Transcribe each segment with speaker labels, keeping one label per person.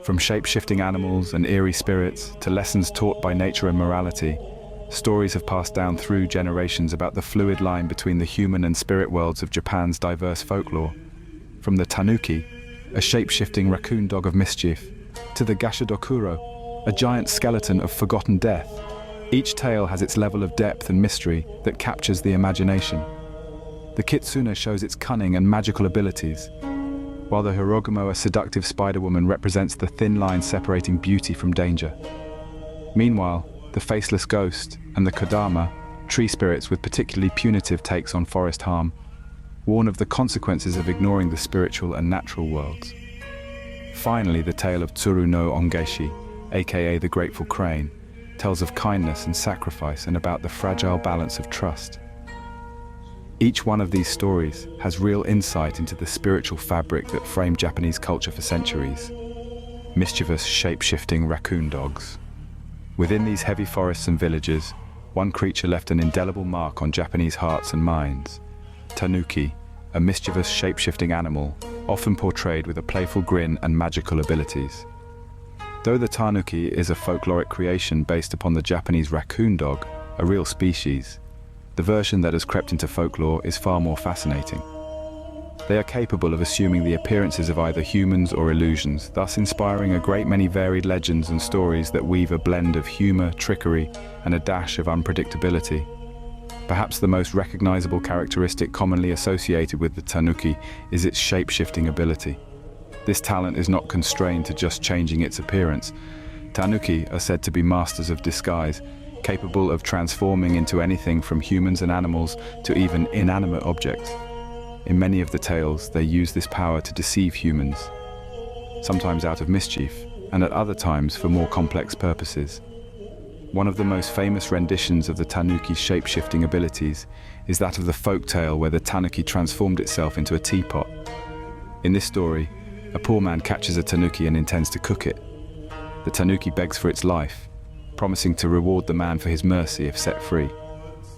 Speaker 1: From shape-shifting animals and eerie spirits to lessons taught by nature and morality, stories have passed down through generations about the fluid line between the human and spirit worlds of Japan's diverse folklore. From the Tanuki, a shape-shifting raccoon dog of mischief, to the Gashadokuro, a giant skeleton of forgotten death, each tale has its level of depth and mystery that captures the imagination. The Kitsune shows its cunning and magical abilities, while the Jorōgumo, a seductive spider-woman, represents the thin line separating beauty from danger. Meanwhile, the Faceless ghost and the Kodama, tree spirits with particularly punitive takes on forest harm, warn of the consequences of ignoring the spiritual and natural worlds. Finally, the tale of Tsuru no Ongaeshi, aka the Grateful Crane, tells of kindness and sacrifice and about the fragile balance of trust. Each one of these stories has real insight into the spiritual fabric that framed Japanese culture for centuries. Mischievous, shape-shifting raccoon dogs. Within these heavy forests and villages, one creature left an indelible mark on Japanese hearts and minds. Tanuki, a mischievous, shape-shifting animal, often portrayed with a playful grin and magical abilities. Though the Tanuki is a folkloric creation based upon the Japanese raccoon dog, a real species, the version that has crept into folklore is far more fascinating. They are capable of assuming the appearances of either humans or illusions, thus inspiring a great many varied legends and stories that weave a blend of humor, trickery, and a dash of unpredictability. Perhaps the most recognizable characteristic commonly associated with the Tanuki is its shape-shifting ability. This talent is not constrained to just changing its appearance. Tanuki are said to be masters of disguise, capable of transforming into anything from humans and animals to even inanimate objects. In many of the tales, they use this power to deceive humans, sometimes out of mischief, and at other times for more complex purposes. One of the most famous renditions of the Tanuki's shape-shifting abilities is that of the folk tale where the Tanuki transformed itself into a teapot. In this story, a poor man catches a Tanuki and intends to cook it. The Tanuki begs for its life, promising to reward the man for his mercy if set free.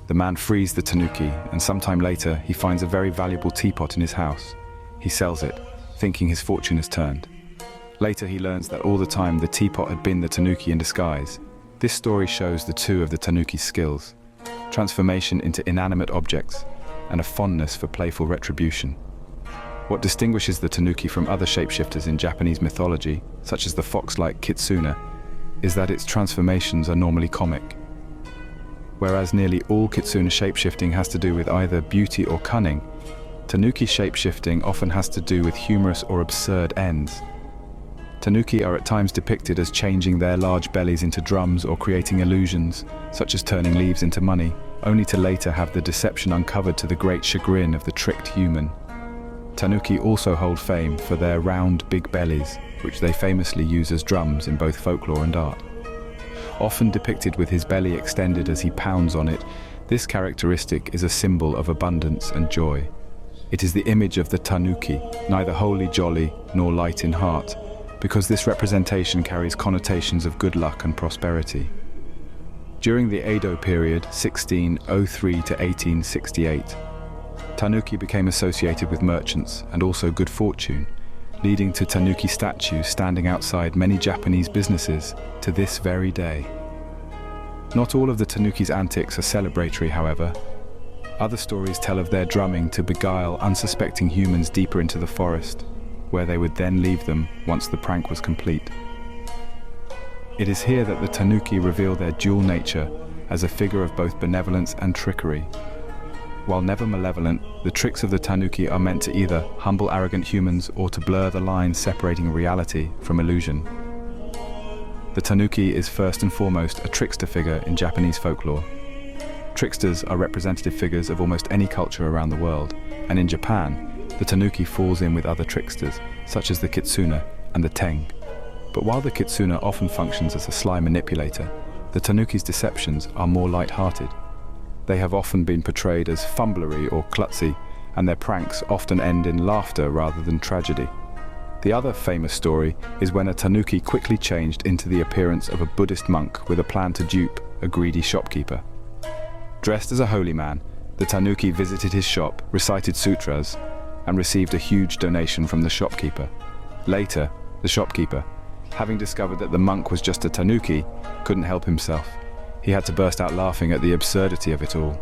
Speaker 1: The man frees the Tanuki, and sometime later he finds a very valuable teapot in his house. He sells it, thinking his fortune has turned. Later he learns that all the time the teapot had been the Tanuki in disguise. This story shows the two of the Tanuki's skills: transformation into inanimate objects, and a fondness for playful retribution. What distinguishes the Tanuki from other shapeshifters in Japanese mythology, such as the fox-like Kitsune, is that its transformations are normally comic. Whereas nearly all Kitsune shapeshifting has to do with either beauty or cunning, Tanuki shapeshifting often has to do with humorous or absurd ends. Tanuki are at times depicted as changing their large bellies into drums or creating illusions, such as turning leaves into money, only to later have the deception uncovered to the great chagrin of the tricked human. Tanuki also hold fame for their round, big bellies, which they famously use as drums in both folklore and art. Often depicted with his belly extended as he pounds on it, this characteristic is a symbol of abundance and joy. It is the image of the Tanuki, neither wholly jolly nor light in heart, because this representation carries connotations of good luck and prosperity. During the Edo period, 1603 to 1868, Tanuki became associated with merchants and also good fortune, leading to Tanuki statues standing outside many Japanese businesses to this very day. Not all of the Tanuki's antics are celebratory, however. Other stories tell of their drumming to beguile unsuspecting humans deeper into the forest, where they would then leave them once the prank was complete. It is here that the Tanuki reveal their dual nature as a figure of both benevolence and trickery. While never malevolent, the tricks of the Tanuki are meant to either humble arrogant humans or to blur the lines separating reality from illusion. The Tanuki is first and foremost a trickster figure in Japanese folklore. Tricksters are representative figures of almost any culture around the world, and in Japan, the Tanuki falls in with other tricksters, such as the Kitsune and the Teng. But while the Kitsune often functions as a sly manipulator, the Tanuki's deceptions are more light-hearted. They have often been portrayed as fumblery or klutzy, and their pranks often end in laughter rather than tragedy. The other famous story is when a Tanuki quickly changed into the appearance of a Buddhist monk with a plan to dupe a greedy shopkeeper. Dressed as a holy man, the Tanuki visited his shop, recited sutras, and received a huge donation from the shopkeeper. Later, the shopkeeper, Having discovered that the monk was just a tanuki, couldn't help himself. He had to burst out laughing at the absurdity of it all.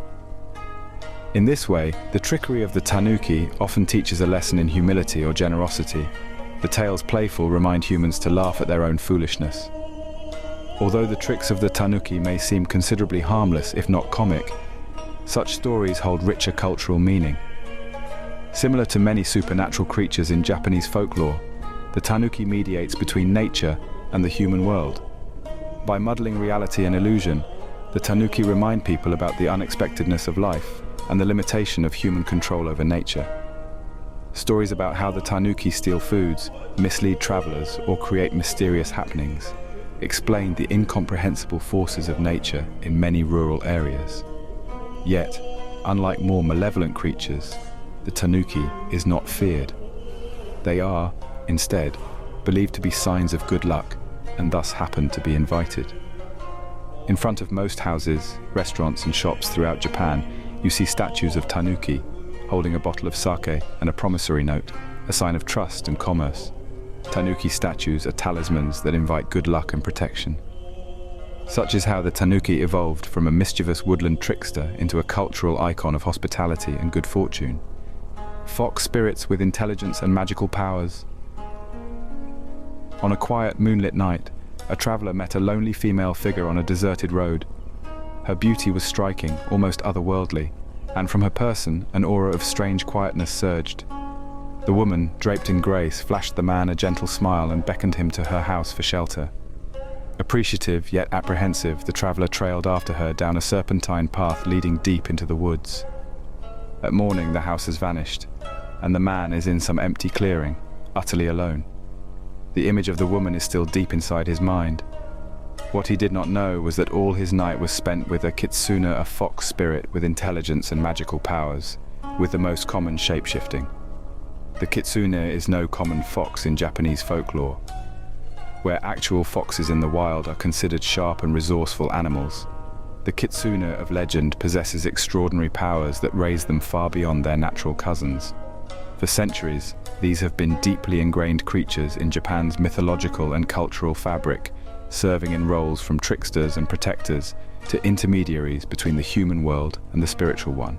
Speaker 1: In this way, the trickery of the tanuki often teaches a lesson in humility or generosity. The tales playful remind humans to laugh at their own foolishness. Although the tricks of the tanuki may seem considerably harmless, if not comic, such stories hold richer cultural meaning. Similar to many supernatural creatures in Japanese folklore, the tanuki mediates between nature and the human world. By muddling reality and illusion, the tanuki remind people about the unexpectedness of life and the limitation of human control over nature. Stories about how the tanuki steal foods, mislead travelers, or create mysterious happenings explain the incomprehensible forces of nature in many rural areas. Yet, unlike more malevolent creatures, the tanuki is not feared. They are, instead, believed to be signs of good luck and thus happen to be invited. In front of most houses, restaurants and shops throughout Japan, you see statues of tanuki holding a bottle of sake and a promissory note, a sign of trust and commerce. Tanuki statues are talismans that invite good luck and protection. Such is how the tanuki evolved from a mischievous woodland trickster into a cultural icon of hospitality and good fortune. Fox spirits with intelligence and magical powers. On a quiet moonlit night, a traveler met a lonely female figure on a deserted road. Her beauty was striking, almost otherworldly, and from her person, an aura of strange quietness surged. The woman, draped in grace, flashed the man a gentle smile and beckoned him to her house for shelter. Appreciative yet apprehensive, the traveler trailed after her down a serpentine path leading deep into the woods. At morning, the house has vanished, and the man is in some empty clearing, utterly alone. The image of the woman is still deep inside his mind. What he did not know was that all his night was spent with a kitsune, a fox spirit with intelligence and magical powers, with the most common shape-shifting. The kitsune is no common fox in Japanese folklore. Where actual foxes in the wild are considered sharp and resourceful animals, the kitsune of legend possesses extraordinary powers that raise them far beyond their natural cousins. For centuries, these have been deeply ingrained creatures in Japan's mythological and cultural fabric, serving in roles from tricksters and protectors to intermediaries between the human world and the spiritual one.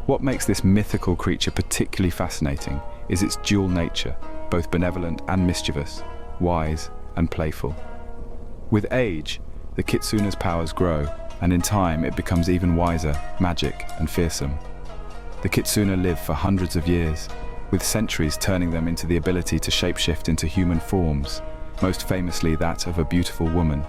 Speaker 1: What makes this mythical creature particularly fascinating is its dual nature, both benevolent and mischievous, wise and playful. With age, the kitsune's powers grow, and in time it becomes even wiser, magic and fearsome. The kitsune live for hundreds of years, with centuries turning them into the ability to shapeshift into human forms, most famously that of a beautiful woman.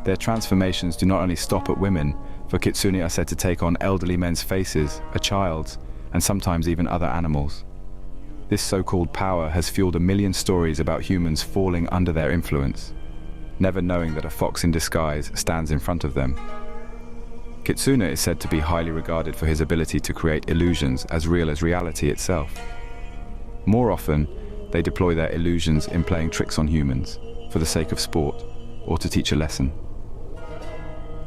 Speaker 1: Their transformations do not only stop at women, for kitsune are said to take on elderly men's faces, a child's, and sometimes even other animals. This so-called power has fueled a million stories about humans falling under their influence, never knowing that a fox in disguise stands in front of them. Kitsune is said to be highly regarded for his ability to create illusions as real as reality itself. More often, they deploy their illusions in playing tricks on humans, for the sake of sport, or to teach a lesson.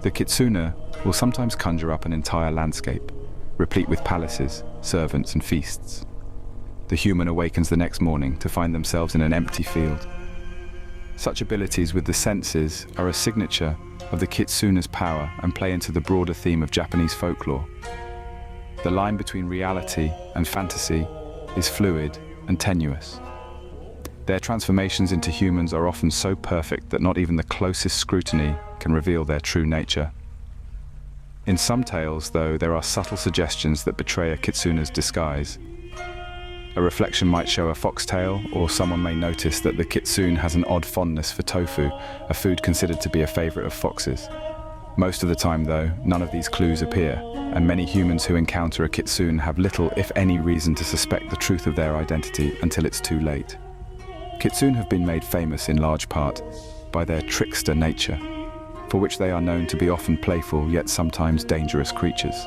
Speaker 1: The kitsune will sometimes conjure up an entire landscape, replete with palaces, servants and feasts. The human awakens the next morning to find themselves in an empty field. Such abilities with the senses are a signature of the kitsune's power and play into the broader theme of Japanese folklore. The line between reality and fantasy is fluid and tenuous. Their transformations into humans are often so perfect that not even the closest scrutiny can reveal their true nature. In some tales, though, there are subtle suggestions that betray a kitsune's disguise. A reflection might show a foxtail, or someone may notice that the kitsune has an odd fondness for tofu, a food considered to be a favorite of foxes. Most of the time, though, none of these clues appear, and many humans who encounter a kitsune have little, if any, reason to suspect the truth of their identity until it's too late. Kitsune have been made famous in large part by their trickster nature, for which they are known to be often playful yet sometimes dangerous creatures.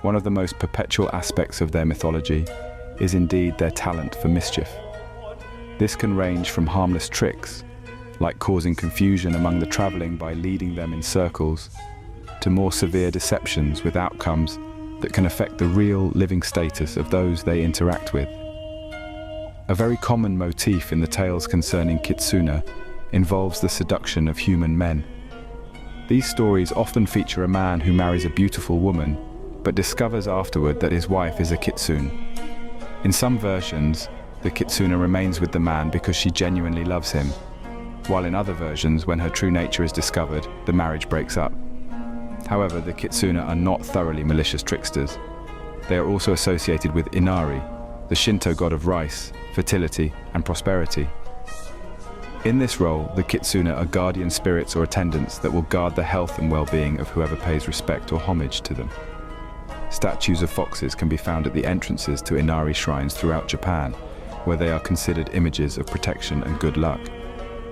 Speaker 1: One of the most perpetual aspects of their mythology is indeed their talent for mischief. This can range from harmless tricks, like causing confusion among the traveling by leading them in circles, to more severe deceptions with outcomes that can affect the real living status of those they interact with. A very common motif in the tales concerning Kitsune involves the seduction of human men. These stories often feature a man who marries a beautiful woman, but discovers afterward that his wife is a kitsune. In some versions, the kitsune remains with the man because she genuinely loves him, while in other versions, when her true nature is discovered, the marriage breaks up. However, the kitsune are not thoroughly malicious tricksters. They are also associated with Inari, the Shinto god of rice, fertility, and prosperity. In this role, the kitsune are guardian spirits or attendants that will guard the health and well-being of whoever pays respect or homage to them. Statues of foxes can be found at the entrances to Inari shrines throughout Japan, where they are considered images of protection and good luck.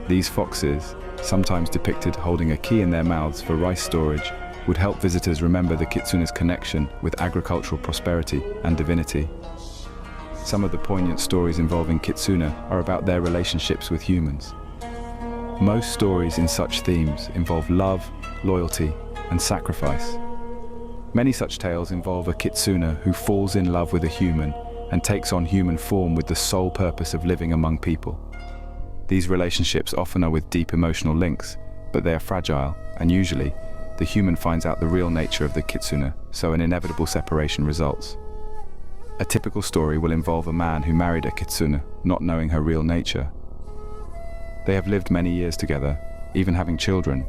Speaker 1: These foxes, sometimes depicted holding a key in their mouths for rice storage, would help visitors remember the kitsune's connection with agricultural prosperity and divinity. Some of the poignant stories involving kitsune are about their relationships with humans. Most stories in such themes involve love, loyalty, and sacrifice. Many such tales involve a kitsune who falls in love with a human and takes on human form with the sole purpose of living among people. These relationships often are with deep emotional links, but they are fragile, and usually, the human finds out the real nature of the kitsune, so an inevitable separation results. A typical story will involve a man who married a kitsune, not knowing her real nature. They have lived many years together, even having children,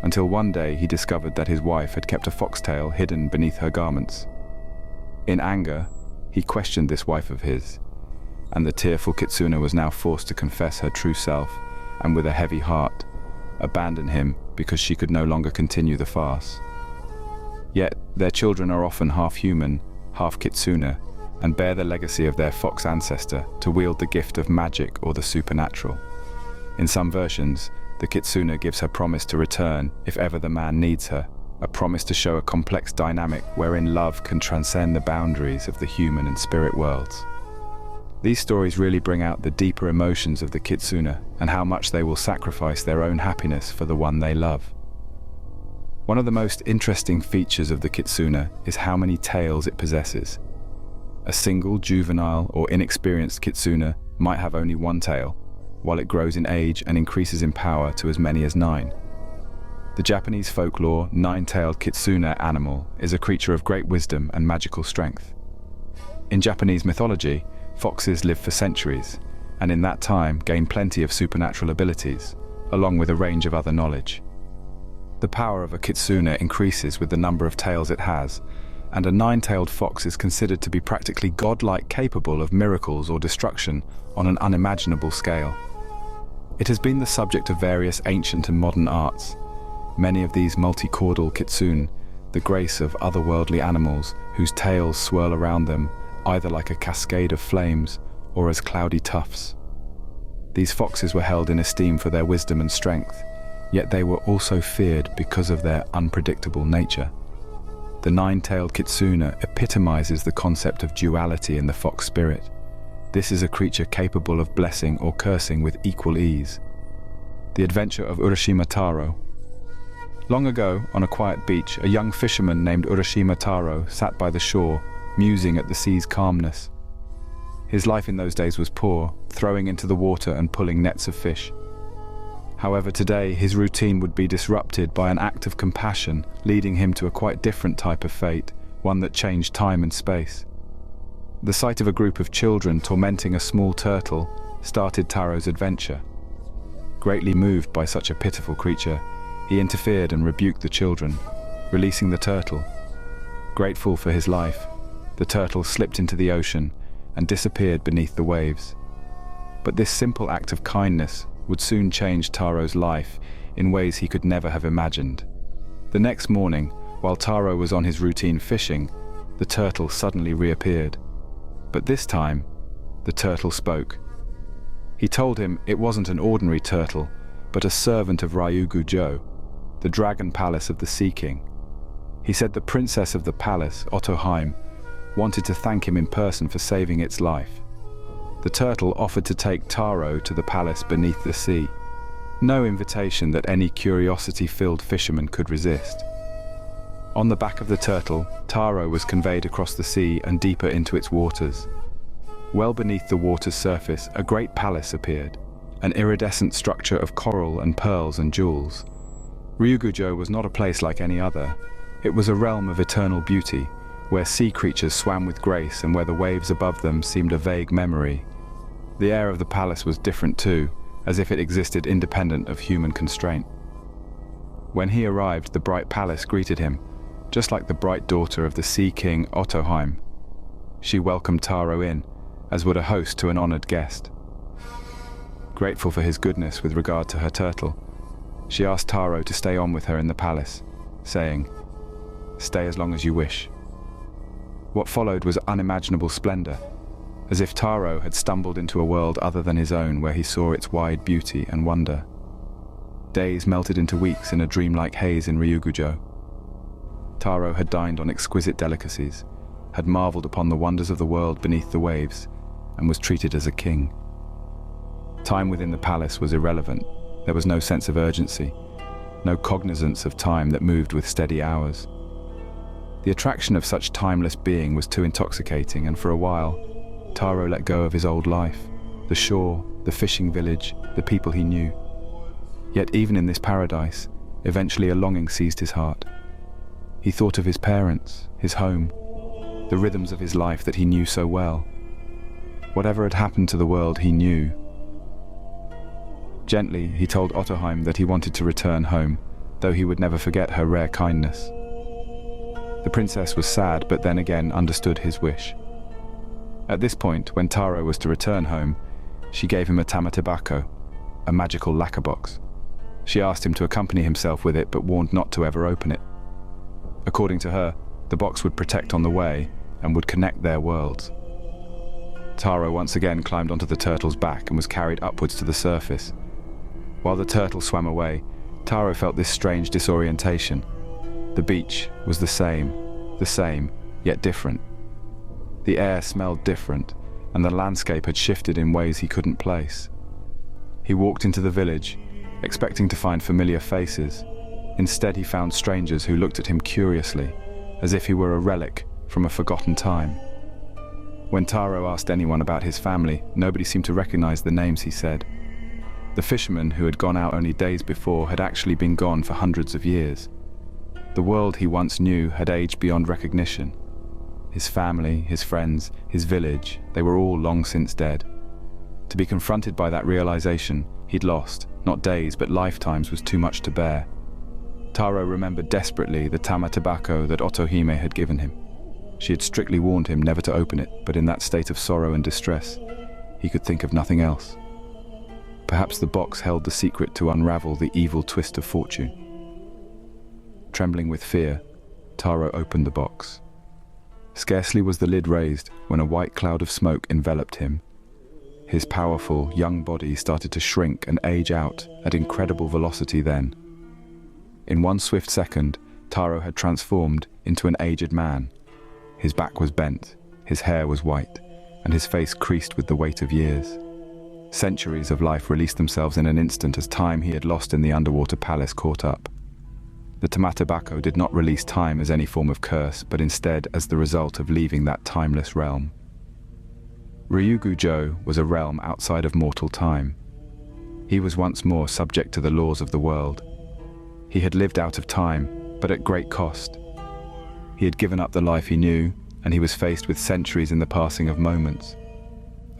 Speaker 1: until one day he discovered that his wife had kept a foxtail hidden beneath her garments. In anger, he questioned this wife of his, and the tearful kitsune was now forced to confess her true self, and with a heavy heart, abandon him because she could no longer continue the farce. Yet, their children are often half human, half kitsune, and bear the legacy of their fox ancestor to wield the gift of magic or the supernatural. In some versions, the kitsune gives her promise to return if ever the man needs her, a promise to show a complex dynamic wherein love can transcend the boundaries of the human and spirit worlds. These stories really bring out the deeper emotions of the kitsune and how much they will sacrifice their own happiness for the one they love. One of the most interesting features of the kitsune is how many tails it possesses. A single juvenile or inexperienced kitsune might have only one tail, while it grows in age and increases in power to as many as 9. The Japanese folklore 9-tailed kitsune animal is a creature of great wisdom and magical strength. In Japanese mythology, foxes live for centuries, and in that time gain plenty of supernatural abilities, along with a range of other knowledge. The power of a kitsune increases with the number of tails it has, and a 9-tailed fox is considered to be practically godlike, capable of miracles or destruction on an unimaginable scale. It has been the subject of various ancient and modern arts. Many of these multi-caudal kitsune, the grace of otherworldly animals whose tails swirl around them, either like a cascade of flames or as cloudy tufts. These foxes were held in esteem for their wisdom and strength, yet they were also feared because of their unpredictable nature. The 9-tailed kitsune epitomizes the concept of duality in the fox spirit. This is a creature capable of blessing or cursing with equal ease. The adventure of Urashima Taro. Long ago, on a quiet beach, a young fisherman named Urashima Taro sat by the shore, musing at the sea's calmness. His life in those days was poor, throwing into the water and pulling nets of fish. However, today his routine would be disrupted by an act of compassion, leading him to a quite different type of fate, one that changed time and space. The sight of a group of children tormenting a small turtle started Taro's adventure. Greatly moved by such a pitiful creature, he interfered and rebuked the children, releasing the turtle. Grateful for his life, the turtle slipped into the ocean and disappeared beneath the waves. But this simple act of kindness would soon change Taro's life in ways he could never have imagined. The next morning, while Taro was on his routine fishing, the turtle suddenly reappeared. But this time, the turtle spoke. He told him it wasn't an ordinary turtle, but a servant of Ryugu-jo, the dragon palace of the Sea King. He said the princess of the palace, Otoheim, wanted to thank him in person for saving its life. The turtle offered to take Taro to the palace beneath the sea. No invitation that any curiosity-filled fisherman could resist. On the back of the turtle, Taro was conveyed across the sea and deeper into its waters. Well beneath the water's surface, a great palace appeared, an iridescent structure of coral and pearls and jewels. Ryugujo was not a place like any other. It was a realm of eternal beauty, where sea creatures swam with grace and where the waves above them seemed a vague memory. The air of the palace was different too, as if it existed independent of human constraint. When he arrived, the bright palace greeted him, just like the bright daughter of the Sea King Otoheim. She welcomed Taro in, as would a host to an honored guest. Grateful for his goodness with regard to her turtle, she asked Taro to stay on with her in the palace, saying, "Stay as long as you wish." What followed was unimaginable splendor, as if Taro had stumbled into a world other than his own where he saw its wide beauty and wonder. Days melted into weeks in a dreamlike haze in Ryugujo. Taro had dined on exquisite delicacies, had marveled upon the wonders of the world beneath the waves, and was treated as a king. Time within the palace was irrelevant. There was no sense of urgency, no cognizance of time that moved with steady hours. The attraction of such timeless being was too intoxicating, and for a while, Taro let go of his old life, the shore, the fishing village, the people he knew. Yet even in this paradise, eventually a longing seized his heart. He thought of his parents, his home, the rhythms of his life that he knew so well. Whatever had happened to the world he knew. Gently, he told Otoheim that he wanted to return home, though he would never forget her rare kindness. The princess was sad, but then again understood his wish. At this point, when Taro was to return home, she gave him a tamatebako, a magical lacquer box. She asked him to accompany himself with it, but warned not to ever open it. According to her, the box would protect on the way and would connect their worlds. Taro once again climbed onto the turtle's back and was carried upwards to the surface. While the turtle swam away, Taro felt this strange disorientation. The beach was the same, yet different. The air smelled different, and the landscape had shifted in ways he couldn't place. He walked into the village, expecting to find familiar faces. Instead, he found strangers who looked at him curiously, as if he were a relic from a forgotten time. When Taro asked anyone about his family, nobody seemed to recognize the names he said. The fisherman who had gone out only days before had actually been gone for hundreds of years. The world he once knew had aged beyond recognition. His family, his friends, his village, they were all long since dead. To be confronted by that realization, he'd lost, not days but lifetimes, was too much to bear. Taro remembered desperately the tamatebako that Otohime had given him. She had strictly warned him never to open it, but in that state of sorrow and distress, he could think of nothing else. Perhaps the box held the secret to unravel the evil twist of fortune. Trembling with fear, Taro opened the box. Scarcely was the lid raised when a white cloud of smoke enveloped him. His powerful, young body started to shrink and age out at incredible velocity then. In one swift second, Taro had transformed into an aged man. His back was bent, his hair was white, and his face creased with the weight of years. Centuries of life released themselves in an instant as time he had lost in the underwater palace caught up. The tamatebako did not release time as any form of curse, but instead as the result of leaving that timeless realm. Ryugujo was a realm outside of mortal time. He was once more subject to the laws of the world. He had lived out of time, but at great cost. He had given up the life he knew, and he was faced with centuries in the passing of moments.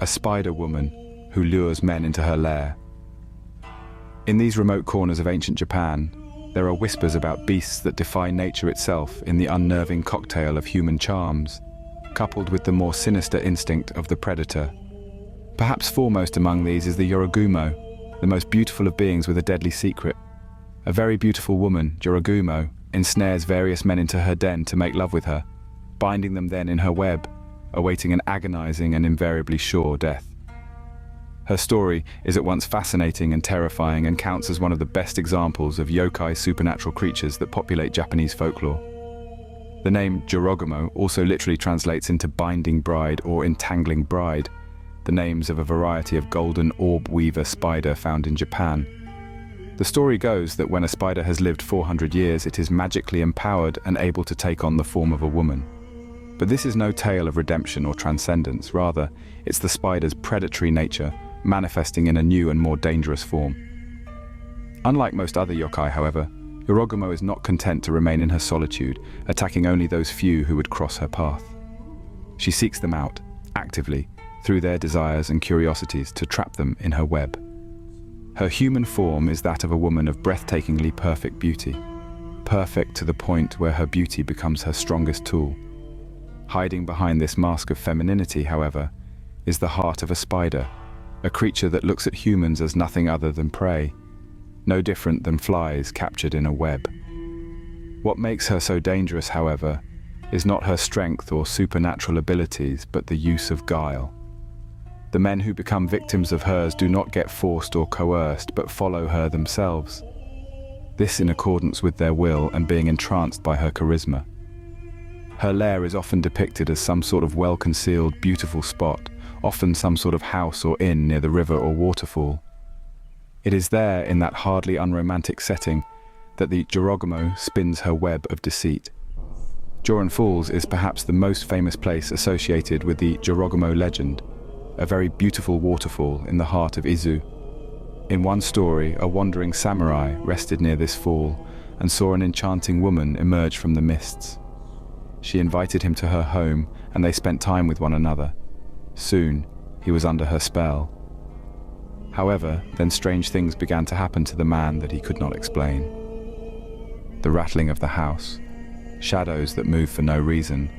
Speaker 1: A spider woman who lures men into her lair. In these remote corners of ancient Japan, there are whispers about beasts that defy nature itself in the unnerving cocktail of human charms, coupled with the more sinister instinct of the predator. Perhaps foremost among these is the Jorōgumo, the most beautiful of beings with a deadly secret. A very beautiful woman, Jorōgumo, ensnares various men into her den to make love with her, binding them then in her web, awaiting an agonizing and invariably sure death. Her story is at once fascinating and terrifying and counts as one of the best examples of yokai supernatural creatures that populate Japanese folklore. The name Jorōgumo also literally translates into binding bride or entangling bride, the names of a variety of golden orb weaver spider found in Japan. The story goes that when a spider has lived 400 years, it is magically empowered and able to take on the form of a woman. But this is no tale of redemption or transcendence. Rather, it's the spider's predatory nature manifesting in a new and more dangerous form. Unlike most other yokai, however, Jorōgumo is not content to remain in her solitude, attacking only those few who would cross her path. She seeks them out, actively, through their desires and curiosities, to trap them in her web. Her human form is that of a woman of breathtakingly perfect beauty, perfect to the point where her beauty becomes her strongest tool. Hiding behind this mask of femininity, however, is the heart of a spider, a creature that looks at humans as nothing other than prey, no different than flies captured in a web. What makes her so dangerous, however, is not her strength or supernatural abilities, but the use of guile. The men who become victims of hers do not get forced or coerced, but follow her themselves. This in accordance with their will and being entranced by her charisma. Her lair is often depicted as some sort of well-concealed, beautiful spot, often some sort of house or inn near the river or waterfall. It is there, in that hardly unromantic setting, that the Jorōgumo spins her web of deceit. Joran Falls is perhaps the most famous place associated with the Jorōgumo legend, a very beautiful waterfall in the heart of Izu. In one story, a wandering samurai rested near this fall and saw an enchanting woman emerge from the mists. She invited him to her home, and they spent time with one another. Soon, he was under her spell. However, then strange things began to happen to the man that he could not explain. The rattling of the house, shadows that move for no reason,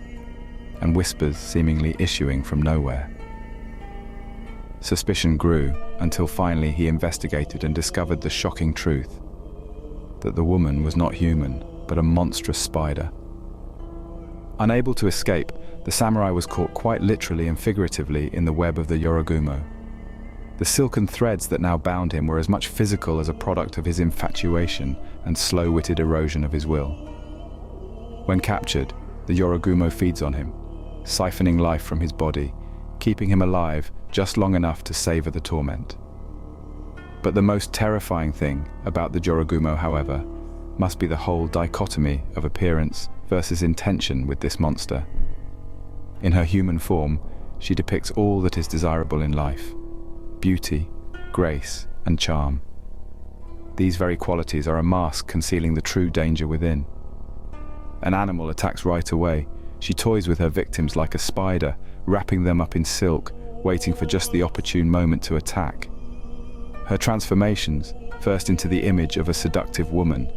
Speaker 1: and whispers seemingly issuing from nowhere. Suspicion grew until finally he investigated and discovered the shocking truth that the woman was not human, but a monstrous spider. Unable to escape, the samurai was caught quite literally and figuratively in the web of the Jorōgumo. The silken threads that now bound him were as much physical as a product of his infatuation and slow-witted erosion of his will. When captured, the Jorōgumo feeds on him, siphoning life from his body, keeping him alive just long enough to savor the torment. But the most terrifying thing about the Jorōgumo, however, must be the whole dichotomy of appearance versus intention with this monster. In her human form, she depicts all that is desirable in life: beauty, grace, and charm. These very qualities are a mask concealing the true danger within. An animal attacks right away. She toys with her victims like a spider, wrapping them up in silk, waiting for just the opportune moment to attack. Her transformations, first into the image of a seductive woman,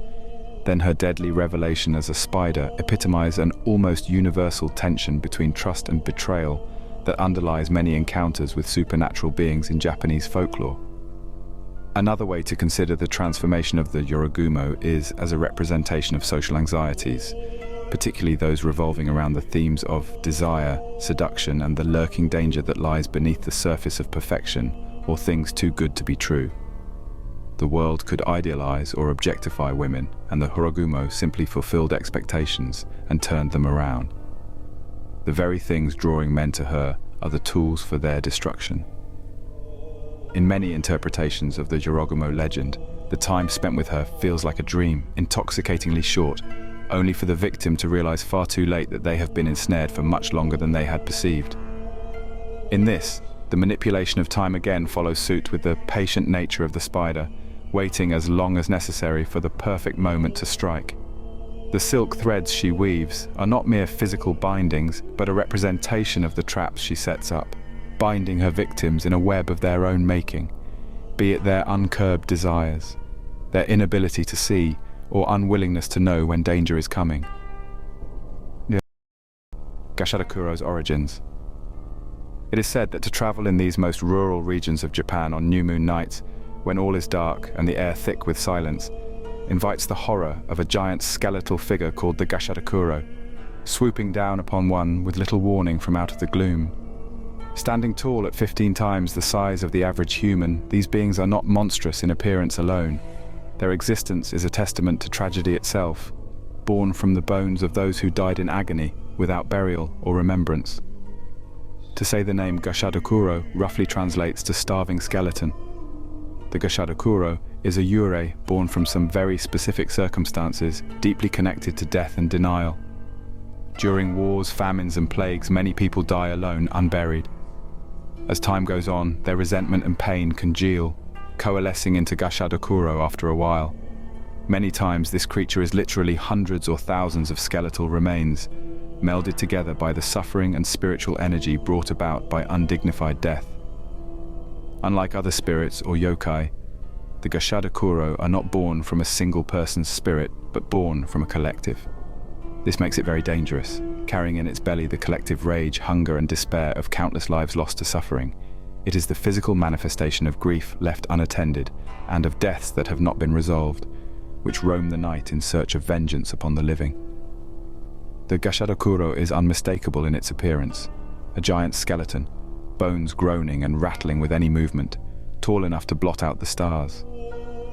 Speaker 1: then her deadly revelation as a spider, epitomize an almost universal tension between trust and betrayal that underlies many encounters with supernatural beings in Japanese folklore. Another way to consider the transformation of the Jorōgumo is as a representation of social anxieties, particularly those revolving around the themes of desire, seduction, and the lurking danger that lies beneath the surface of perfection, or things too good to be true. The world could idealize or objectify women, and the Jorōgumo simply fulfilled expectations and turned them around. The very things drawing men to her are the tools for their destruction. In many interpretations of the Jorōgumo legend, the time spent with her feels like a dream, intoxicatingly short, only for the victim to realize far too late that they have been ensnared for much longer than they had perceived. In this, the manipulation of time again follows suit with the patient nature of the spider, waiting as long as necessary for the perfect moment to strike. The silk threads she weaves are not mere physical bindings, but a representation of the traps she sets up, binding her victims in a web of their own making, be it their uncurbed desires, their inability to see, or unwillingness to know when danger is coming. Gashadokuro's origins. It is said that to travel in these most rural regions of Japan on new moon nights, when all is dark and the air thick with silence, invites the horror of a giant skeletal figure called the Gashadokuro, swooping down upon one with little warning from out of the gloom. Standing tall at 15 times the size of the average human, these beings are not monstrous in appearance alone. Their existence is a testament to tragedy itself, born from the bones of those who died in agony without burial or remembrance. To say the name Gashadokuro roughly translates to starving skeleton. The Gashadokuro is a yurei born from some very specific circumstances, deeply connected to death and denial. During wars, famines, and plagues, many people die alone, unburied. As time goes on, their resentment and pain congeal, coalescing into Gashadokuro after a while. Many times, this creature is literally hundreds or thousands of skeletal remains, melded together by the suffering and spiritual energy brought about by undignified death. Unlike other spirits or yokai, the Gashadokuro are not born from a single person's spirit, but born from a collective. This makes it very dangerous, carrying in its belly the collective rage, hunger, and despair of countless lives lost to suffering. It is the physical manifestation of grief left unattended, and of deaths that have not been resolved, which roam the night in search of vengeance upon the living. The Gashadokuro is unmistakable in its appearance, a giant skeleton, bones groaning and rattling with any movement, tall enough to blot out the stars.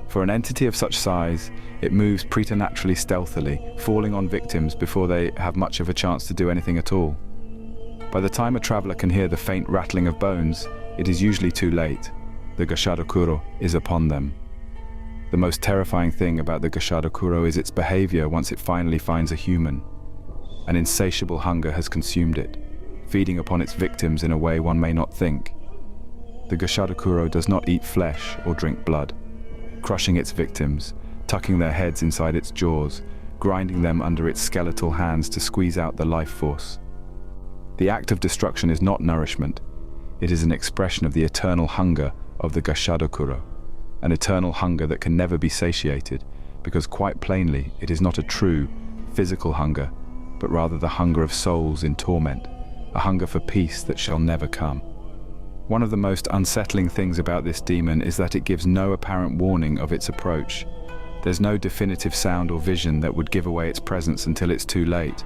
Speaker 1: For an entity of such size, it moves preternaturally stealthily, falling on victims before they have much of a chance to do anything at all. By the time a traveler can hear the faint rattling of bones, it is usually too late. The Gashadokuro is upon them. The most terrifying thing about the Gashadokuro is its behavior once it finally finds a human. An insatiable hunger has consumed it, feeding upon its victims in a way one may not think. The Gashadokuro does not eat flesh or drink blood, crushing its victims, tucking their heads inside its jaws, grinding them under its skeletal hands to squeeze out the life force. The act of destruction is not nourishment. It is an expression of the eternal hunger of the Gashadokuro, an eternal hunger that can never be satiated, because quite plainly it is not a true, physical hunger, but rather the hunger of souls in torment, a hunger for peace that shall never come. One of the most unsettling things about this demon is that it gives no apparent warning of its approach. There's no definitive sound or vision that would give away its presence until it's too late.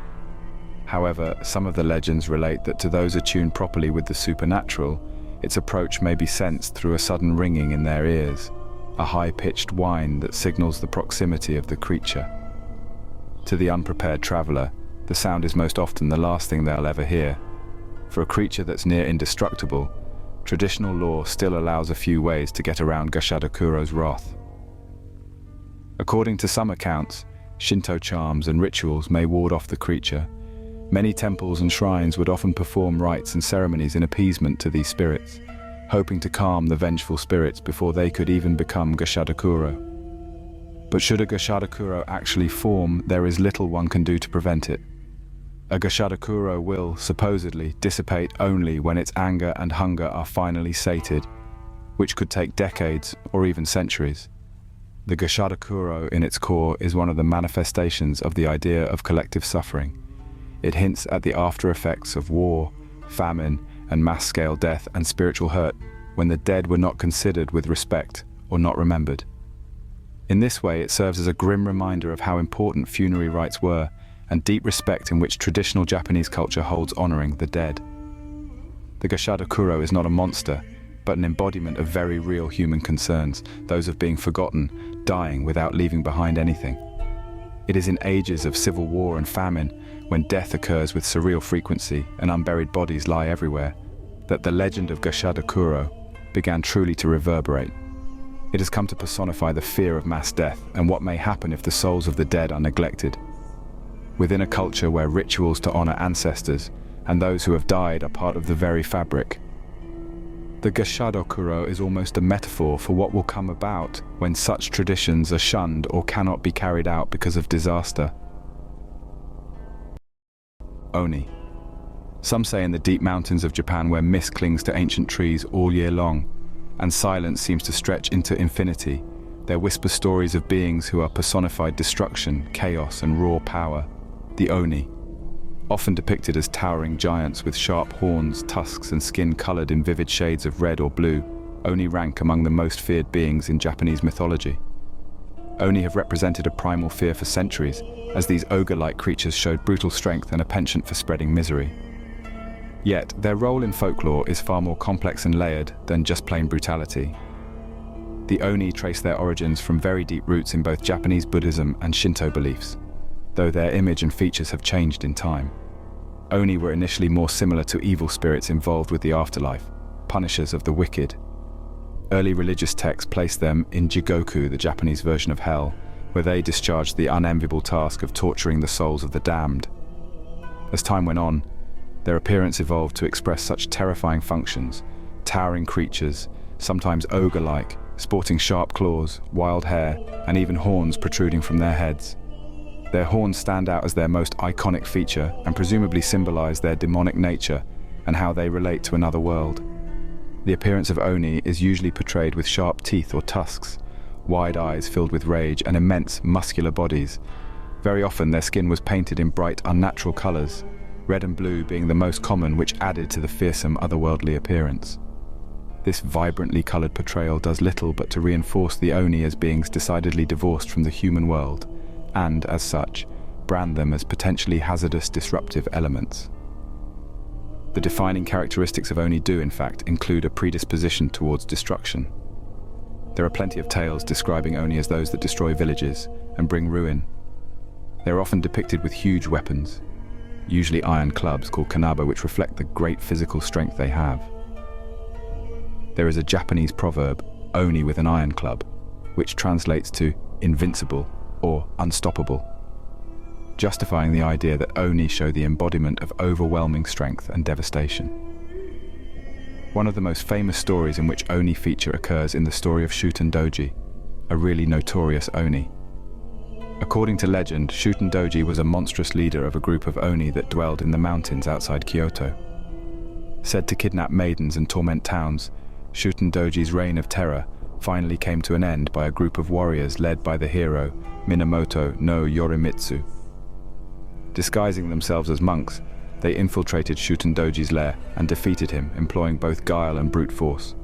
Speaker 1: However, some of the legends relate that to those attuned properly with the supernatural, its approach may be sensed through a sudden ringing in their ears, a high-pitched whine that signals the proximity of the creature. To the unprepared traveler, the sound is most often the last thing they'll ever hear. For a creature that's near indestructible, traditional lore still allows a few ways to get around Gashadokuro's wrath. According to some accounts, Shinto charms and rituals may ward off the creature. Many temples and shrines would often perform rites and ceremonies in appeasement to these spirits, hoping to calm the vengeful spirits before they could even become Gashadokuro. But should a Gashadokuro actually form, there is little one can do to prevent it. A Gashadokuro will, supposedly, dissipate only when its anger and hunger are finally sated, which could take decades or even centuries. The Gashadokuro in its core is one of the manifestations of the idea of collective suffering. It hints at the after effects of war, famine, and mass-scale death and spiritual hurt when the dead were not considered with respect or not remembered. In this way, it serves as a grim reminder of how important funerary rites were and deep respect in which traditional Japanese culture holds honoring the dead. The Gashadokuro is not a monster, but an embodiment of very real human concerns, those of being forgotten, dying without leaving behind anything. It is in ages of civil war and famine, when death occurs with surreal frequency and unburied bodies lie everywhere, that the legend of Gashadokuro began truly to reverberate. It has come to personify the fear of mass death and what may happen if the souls of the dead are neglected. Within a culture where rituals to honor ancestors and those who have died are part of the very fabric, the Gashadokuro is almost a metaphor for what will come about when such traditions are shunned or cannot be carried out because of disaster. Oni. Some say in the deep mountains of Japan where mist clings to ancient trees all year long, and silence seems to stretch into infinity, there whisper stories of beings who are personified destruction, chaos, and raw power. The Oni. Often depicted as towering giants with sharp horns, tusks, and skin colored in vivid shades of red or blue, Oni rank among the most feared beings in Japanese mythology. Oni have represented a primal fear for centuries, as these ogre-like creatures showed brutal strength and a penchant for spreading misery. Yet, their role in folklore is far more complex and layered than just plain brutality. The Oni trace their origins from very deep roots in both Japanese Buddhism and Shinto beliefs, though their image and features have changed in time. Oni were initially more similar to evil spirits involved with the afterlife, punishers of the wicked. Early religious texts placed them in Jigoku, the Japanese version of hell, where they discharged the unenviable task of torturing the souls of the damned. As time went on, their appearance evolved to express such terrifying functions, towering creatures, sometimes ogre-like, sporting sharp claws, wild hair, and even horns protruding from their heads. Their horns stand out as their most iconic feature and presumably symbolize their demonic nature and how they relate to another world. The appearance of Oni is usually portrayed with sharp teeth or tusks, wide eyes filled with rage, and immense, muscular bodies. Very often their skin was painted in bright, unnatural colors, red and blue being the most common, which added to the fearsome, otherworldly appearance. This vibrantly colored portrayal does little but to reinforce the Oni as beings decidedly divorced from the human world, and, as such, brand them as potentially hazardous disruptive elements. The defining characteristics of Oni do, in fact, include a predisposition towards destruction. There are plenty of tales describing Oni as those that destroy villages and bring ruin. They are often depicted with huge weapons, usually iron clubs called kanaba, which reflect the great physical strength they have. There is a Japanese proverb, Oni with an iron club, which translates to invincible or unstoppable, justifying the idea that Oni show the embodiment of overwhelming strength and devastation. One of the most famous stories in which Oni feature occurs in the story of Shuten Doji, a really notorious Oni. According to legend, Shuten Doji was a monstrous leader of a group of Oni that dwelled in the mountains outside Kyoto. Said to kidnap maidens and torment towns, Shuten Doji's reign of terror finally came to an end by a group of warriors led by the hero Minamoto no Yorimitsu. Disguising themselves as monks, they infiltrated Shuten Doji's lair and defeated him, employing both guile and brute force.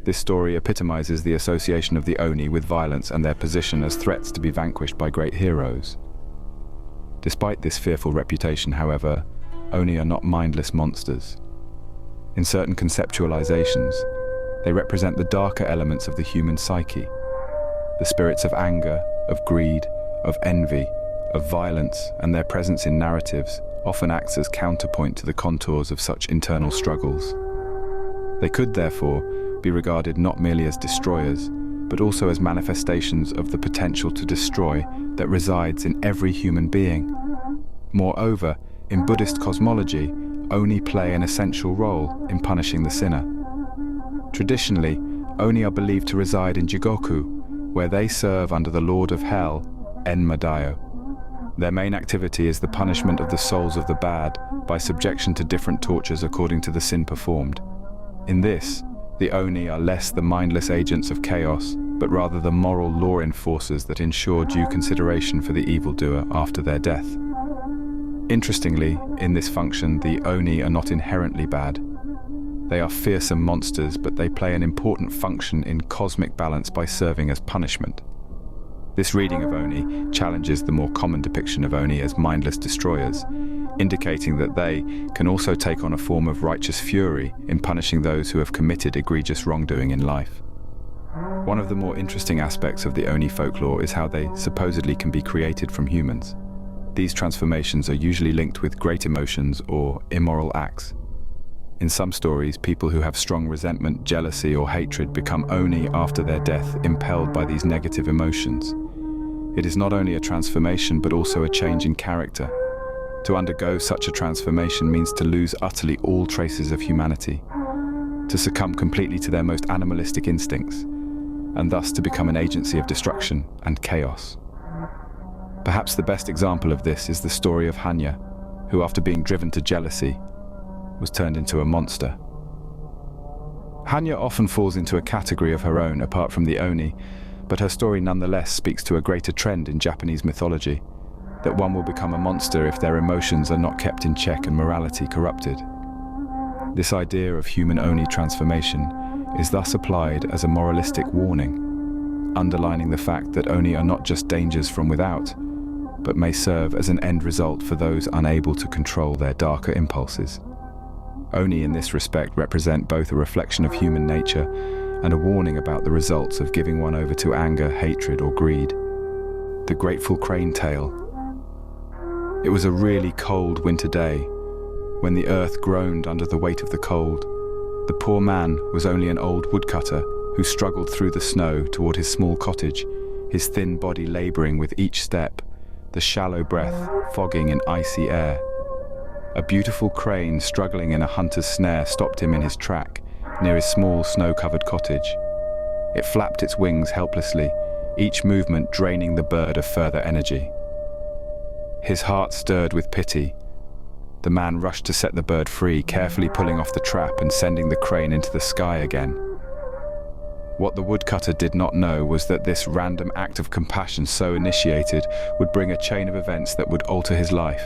Speaker 1: This story epitomizes the association of the Oni with violence and their position as threats to be vanquished by great heroes. Despite this fearful reputation, however, Oni are not mindless monsters. In certain conceptualizations, they represent the darker elements of the human psyche, the spirits of anger, of greed, of envy, of violence, and their presence in narratives often acts as counterpoint to the contours of such internal struggles. They could, therefore, be regarded not merely as destroyers, but also as manifestations of the potential to destroy that resides in every human being. Moreover, in Buddhist cosmology, Oni play an essential role in punishing the sinner. Traditionally, Oni are believed to reside in Jigoku, where they serve under the Lord of Hell, Enmadayo. Their main activity is the punishment of the souls of the bad by subjection to different tortures according to the sin performed. In this, the Oni are less the mindless agents of chaos, but rather the moral law enforcers that ensure due consideration for the evildoer after their death. Interestingly, in this function, the Oni are not inherently bad. They are fearsome monsters, but they play an important function in cosmic balance by serving as punishment. This reading of Oni challenges the more common depiction of Oni as mindless destroyers, indicating that they can also take on a form of righteous fury in punishing those who have committed egregious wrongdoing in life. One of the more interesting aspects of the Oni folklore is how they supposedly can be created from humans. These transformations are usually linked with great emotions or immoral acts. In some stories, people who have strong resentment, jealousy, or hatred become Oni after their death, impelled by these negative emotions. It is not only a transformation, but also a change in character. To undergo such a transformation means to lose utterly all traces of humanity, to succumb completely to their most animalistic instincts, and thus to become an agency of destruction and chaos. Perhaps the best example of this is the story of Hanya, who, after being driven to jealousy, was turned into a monster. Hanya often falls into a category of her own apart from the Oni, but her story nonetheless speaks to a greater trend in Japanese mythology, that one will become a monster if their emotions are not kept in check and morality corrupted. This idea of human Oni transformation is thus applied as a moralistic warning, underlining the fact that Oni are not just dangers from without, but may serve as an end result for those unable to control their darker impulses. Oni in this respect represent both a reflection of human nature and a warning about the results of giving one over to anger, hatred, or greed. The Grateful Crane Tale. It was a really cold winter day. When the earth groaned under the weight of the cold, the poor man was only an old woodcutter who struggled through the snow toward his small cottage, his thin body laboring with each step, the shallow breath fogging in icy air. A beautiful crane struggling in a hunter's snare stopped him in his track, near his small snow-covered cottage. It flapped its wings helplessly, each movement draining the bird of further energy. His heart stirred with pity. The man rushed to set the bird free, carefully pulling off the trap and sending the crane into the sky again. What the woodcutter did not know was that this random act of compassion so initiated would bring a chain of events that would alter his life.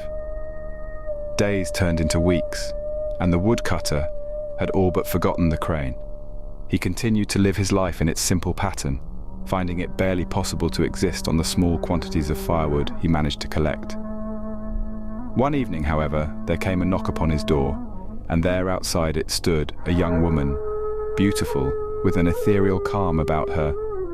Speaker 1: Days turned into weeks, and the woodcutter had all but forgotten the crane. He continued to live his life in its simple pattern, finding it barely possible to exist on the small quantities of firewood he managed to collect. One evening, however, there came a knock upon his door, and there outside it stood a young woman, beautiful, with an ethereal calm about her,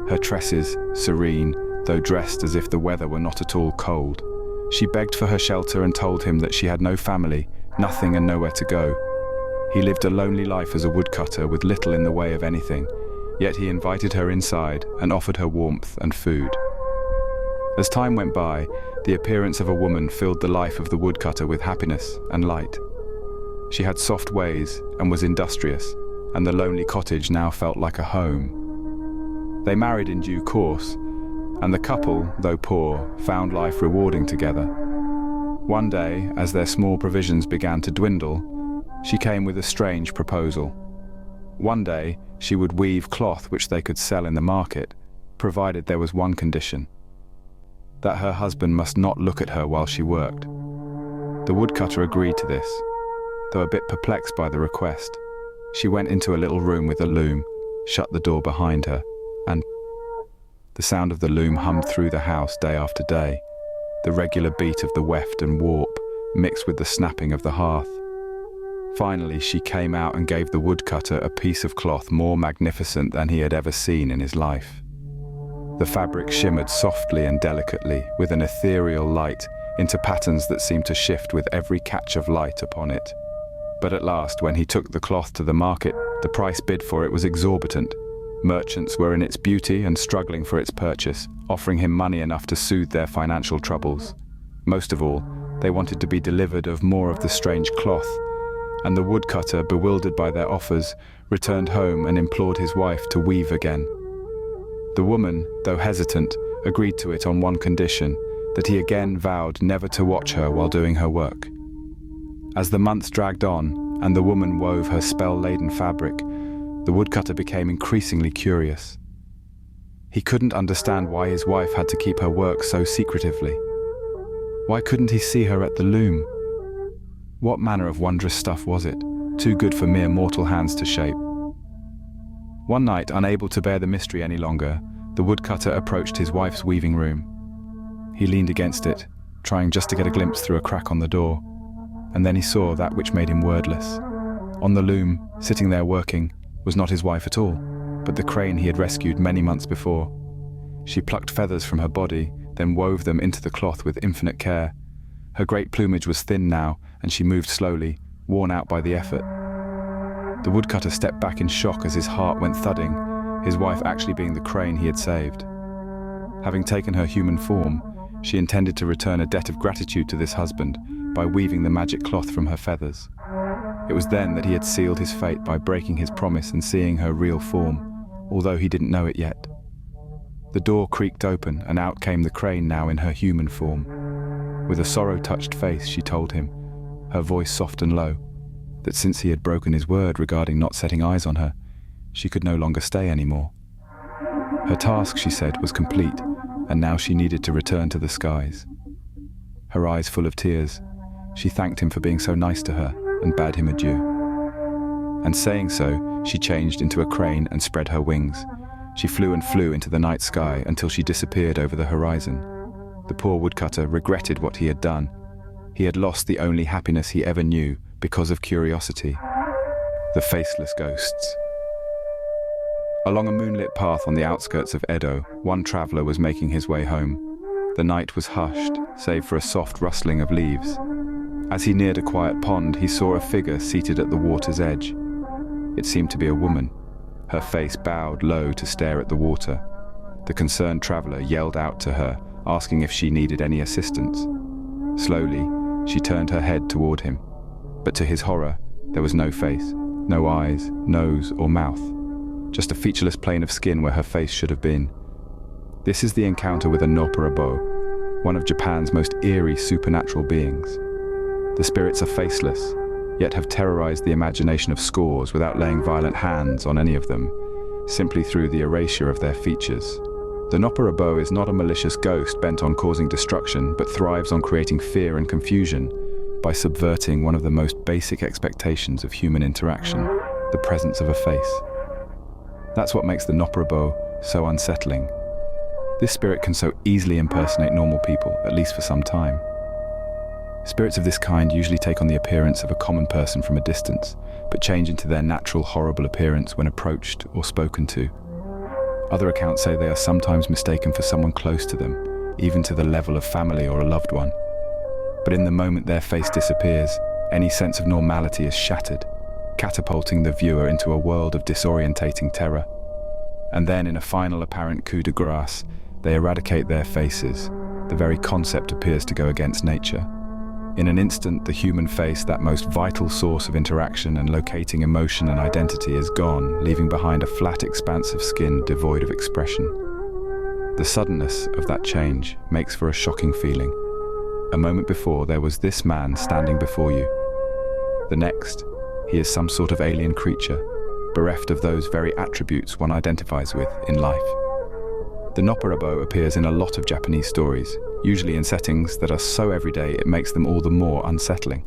Speaker 1: her tresses serene, though dressed as if the weather were not at all cold. She begged for her shelter and told him that she had no family, nothing and nowhere to go. He lived a lonely life as a woodcutter with little in the way of anything, yet he invited her inside and offered her warmth and food. As time went by, the appearance of a woman filled the life of the woodcutter with happiness and light. She had soft ways and was industrious, and the lonely cottage now felt like a home. They married in due course, and the couple, though poor, found life rewarding together. One day, as their small provisions began to dwindle, she came with a strange proposal. One day, she would weave cloth which they could sell in the market, provided there was one condition: that her husband must not look at her while she worked. The woodcutter agreed to this, though a bit perplexed by the request. She went into a little room with a loom, shut the door behind her, and the sound of the loom hummed through the house day after day, the regular beat of the weft and warp mixed with the snapping of the hearth. Finally, she came out and gave the woodcutter a piece of cloth more magnificent than he had ever seen in his life. The fabric shimmered softly and delicately, with an ethereal light, into patterns that seemed to shift with every catch of light upon it. But at last, when he took the cloth to the market, the price bid for it was exorbitant. Merchants were in its beauty and struggling for its purchase, offering him money enough to soothe their financial troubles. Most of all, they wanted to be delivered of more of the strange cloth, and the woodcutter, bewildered by their offers, returned home and implored his wife to weave again. The woman, though hesitant, agreed to it on one condition, that he again vowed never to watch her while doing her work. As the months dragged on, and the woman wove her spell-laden fabric, the woodcutter became increasingly curious. He couldn't understand why his wife had to keep her work so secretively. Why couldn't he see her at the loom? What manner of wondrous stuff was it, too good for mere mortal hands to shape? One night, unable to bear the mystery any longer, the woodcutter approached his wife's weaving room. He leaned against it, trying just to get a glimpse through a crack on the door, and then he saw that which made him wordless. On the loom, sitting there working, was not his wife at all, but the crane he had rescued many months before. She plucked feathers from her body, then wove them into the cloth with infinite care. Her great plumage was thin now, and she moved slowly, worn out by the effort. The woodcutter stepped back in shock as his heart went thudding, his wife actually being the crane he had saved. Having taken her human form, she intended to return a debt of gratitude to this husband by weaving the magic cloth from her feathers. It was then that he had sealed his fate by breaking his promise and seeing her real form, although he didn't know it yet. The door creaked open, and out came the crane now in her human form. With a sorrow-touched face, she told him, her voice soft and low, that since he had broken his word regarding not setting eyes on her, she could no longer stay anymore. Her task, she said, was complete, and now she needed to return to the skies. Her eyes full of tears, she thanked him for being so nice to her and bade him adieu. And saying so, she changed into a crane and spread her wings. She flew and flew into the night sky until she disappeared over the horizon. The poor woodcutter regretted what he had done. He had lost the only happiness he ever knew because of curiosity. The Faceless Ghosts. Along a moonlit path on the outskirts of Edo, one traveller was making his way home. The night was hushed, save for a soft rustling of leaves. As he neared a quiet pond, he saw a figure seated at the water's edge. It seemed to be a woman, her face bowed low to stare at the water. The concerned traveller yelled out to her, asking if she needed any assistance. Slowly, she turned her head toward him, But to his horror, there was no face, no eyes, nose, or mouth. Just a featureless plane of skin where her face should have been. This is the encounter with a Noppera-bō, one of Japan's most eerie supernatural beings. The spirits are faceless, yet have terrorized the imagination of scores without laying violent hands on any of them, simply through the erasure of their features. The Noppera-bō is not a malicious ghost bent on causing destruction, but thrives on creating fear and confusion by subverting one of the most basic expectations of human interaction, the presence of a face. That's what makes the Noppera-bō so unsettling. This spirit can so easily impersonate normal people, at least for some time. Spirits of this kind usually take on the appearance of a common person from a distance, but change into their natural horrible appearance when approached or spoken to. Other accounts say they are sometimes mistaken for someone close to them, even to the level of family or a loved one. But in the moment their face disappears, any sense of normality is shattered, catapulting the viewer into a world of disorientating terror. And then, in a final apparent coup de grâce, they eradicate their faces. The very concept appears to go against nature. In an instant, the human face, that most vital source of interaction and locating emotion and identity, is gone, leaving behind a flat expanse of skin devoid of expression. The suddenness of that change makes for a shocking feeling. A moment before, there was this man standing before you. The next, he is some sort of alien creature, bereft of those very attributes one identifies with in life. The Noppera-bō appears in a lot of Japanese stories, usually in settings that are so everyday it makes them all the more unsettling.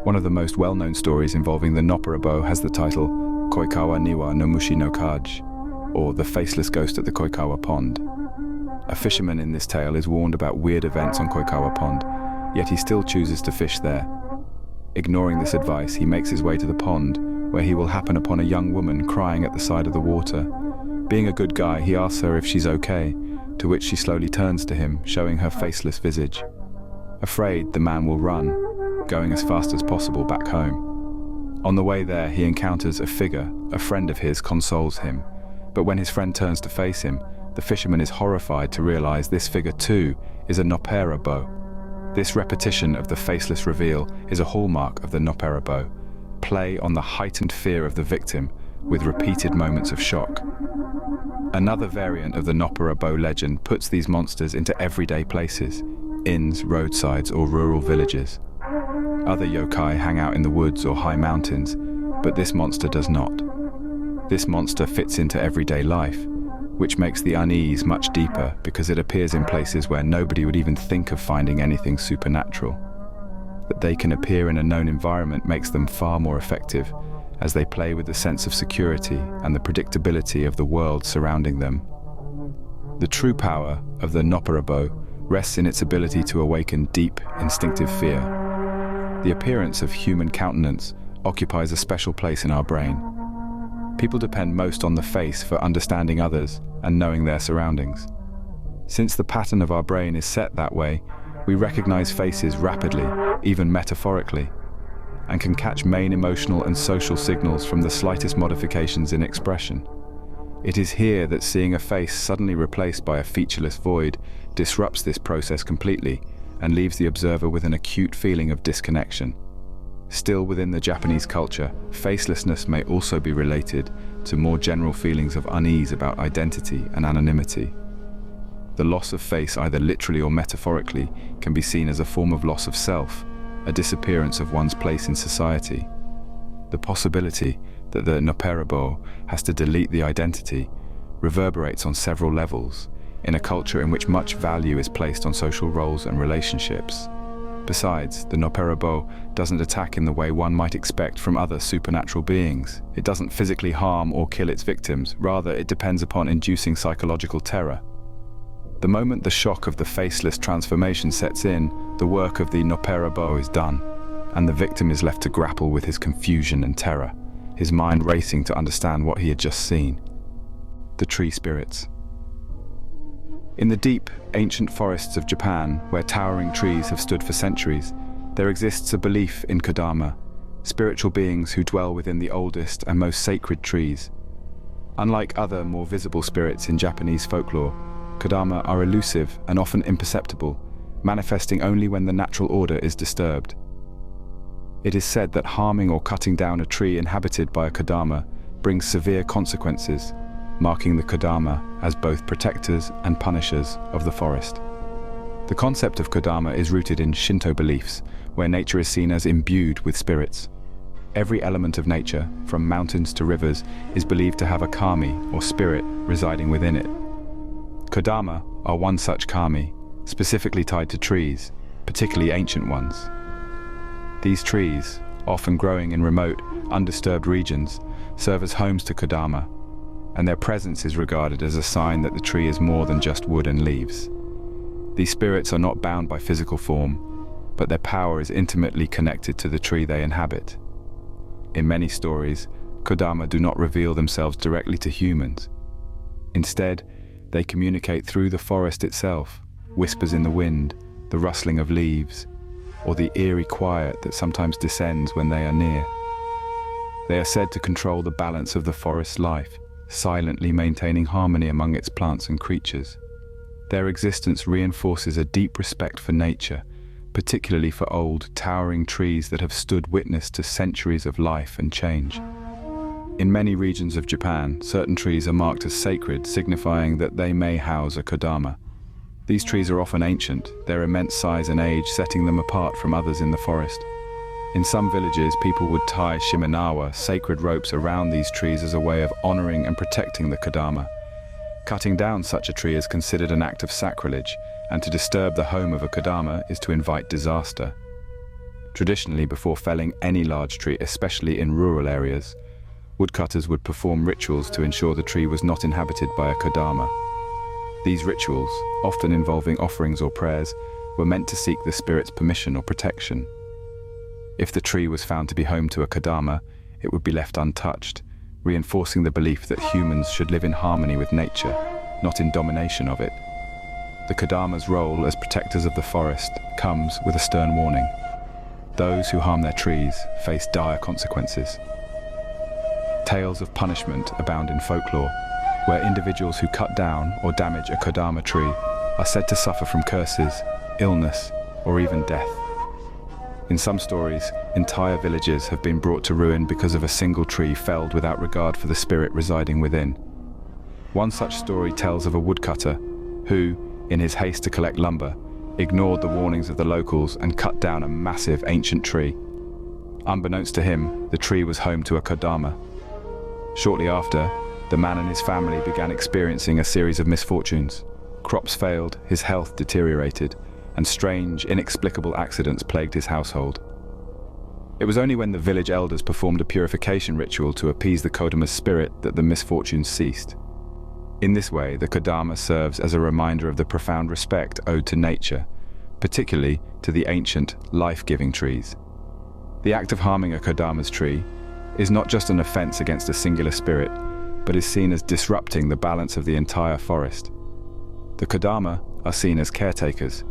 Speaker 1: One of the most well-known stories involving the Noppera-bō has the title Koikawa Niwa no Mushi no Kaji, or The Faceless Ghost at the Koikawa Pond. A fisherman in this tale is warned about weird events on Koikawa Pond, yet he still chooses to fish there. Ignoring this advice, he makes his way to the pond, where he will happen upon a young woman crying at the side of the water. Being a good guy, he asks her if she's okay, to which she slowly turns to him, showing her faceless visage. Afraid, the man will run, going as fast as possible back home. On the way there, he encounters a figure. A friend of his consoles him, but when his friend turns to face him, the fisherman is horrified to realize this figure too is a Noppera-bō. This repetition of the faceless reveal is a hallmark of the Noppera-bō, play on the heightened fear of the victim with repeated moments of shock. Another variant of the Noppera-bō legend puts these monsters into everyday places, inns, roadsides, or rural villages. Other yokai hang out in the woods or high mountains, but this monster does not. This monster fits into everyday life, which makes the unease much deeper because it appears in places where nobody would even think of finding anything supernatural. That they can appear in a known environment makes them far more effective, as they play with the sense of security and the predictability of the world surrounding them. The true power of the Noppera-bō rests in its ability to awaken deep, instinctive fear. The appearance of human countenance occupies a special place in our brain. People depend most on the face for understanding others and knowing their surroundings. Since the pattern of our brain is set that way, we recognize faces rapidly, even metaphorically, and can catch main emotional and social signals from the slightest modifications in expression. It is here that seeing a face suddenly replaced by a featureless void disrupts this process completely and leaves the observer with an acute feeling of disconnection. Still within the Japanese culture, facelessness may also be related to more general feelings of unease about identity and anonymity. The loss of face, either literally or metaphorically, can be seen as a form of loss of self, a disappearance of one's place in society. The possibility that the Noppera-bō has to delete the identity reverberates on several levels, in a culture in which much value is placed on social roles and relationships. Besides, the Noppera-bō doesn't attack in the way one might expect from other supernatural beings. It doesn't physically harm or kill its victims, rather it depends upon inducing psychological terror. The moment the shock of the faceless transformation sets in, the work of the Noppera-bō is done, and the victim is left to grapple with his confusion and terror, his mind racing to understand what he had just seen. The tree spirits. In the deep, ancient forests of Japan, where towering trees have stood for centuries, there exists a belief in Kodama, spiritual beings who dwell within the oldest and most sacred trees. Unlike other, more visible spirits in Japanese folklore, Kodama are elusive and often imperceptible, manifesting only when the natural order is disturbed. It is said that harming or cutting down a tree inhabited by a Kodama brings severe consequences, marking the Kodama as both protectors and punishers of the forest. The concept of Kodama is rooted in Shinto beliefs, where nature is seen as imbued with spirits. Every element of nature, from mountains to rivers, is believed to have a kami, or spirit, residing within it. Kodama are one such kami, specifically tied to trees, particularly ancient ones. These trees, often growing in remote, undisturbed regions, serve as homes to Kodama, and their presence is regarded as a sign that the tree is more than just wood and leaves. These spirits are not bound by physical form, but their power is intimately connected to the tree they inhabit. In many stories, Kodama do not reveal themselves directly to humans. Instead, they communicate through the forest itself, whispers in the wind, the rustling of leaves, or the eerie quiet that sometimes descends when they are near. They are said to control the balance of the forest's life, silently maintaining harmony among its plants and creatures. Their existence reinforces a deep respect for nature, particularly for old, towering trees that have stood witness to centuries of life and change. In many regions of Japan, certain trees are marked as sacred, signifying that they may house a Kodama. These trees are often ancient, their immense size and age setting them apart from others in the forest. In some villages, people would tie shimenawa, sacred ropes, around these trees as a way of honoring and protecting the Kodama. Cutting down such a tree is considered an act of sacrilege, and to disturb the home of a Kodama is to invite disaster. Traditionally, before felling any large tree, especially in rural areas, woodcutters would perform rituals to ensure the tree was not inhabited by a Kodama. These rituals, often involving offerings or prayers, were meant to seek the spirit's permission or protection. If the tree was found to be home to a Kodama, it would be left untouched, reinforcing the belief that humans should live in harmony with nature, not in domination of it. The Kodama's role as protectors of the forest comes with a stern warning. Those who harm their trees face dire consequences. Tales of punishment abound in folklore, where individuals who cut down or damage a Kodama tree are said to suffer from curses, illness, or even death. In some stories, entire villages have been brought to ruin because of a single tree felled without regard for the spirit residing within. One such story tells of a woodcutter who, in his haste to collect lumber, ignored the warnings of the locals and cut down a massive ancient tree. Unbeknownst to him, the tree was home to a Kodama. Shortly after, the man and his family began experiencing a series of misfortunes. Crops failed, his health deteriorated, and strange, inexplicable accidents plagued his household. It was only when the village elders performed a purification ritual to appease the Kodama's spirit that the misfortunes ceased. In this way, the Kodama serves as a reminder of the profound respect owed to nature, particularly to the ancient, life-giving trees. The act of harming a Kodama's tree is not just an offense against a singular spirit, but is seen as disrupting the balance of the entire forest. The Kodama are seen as caretakers,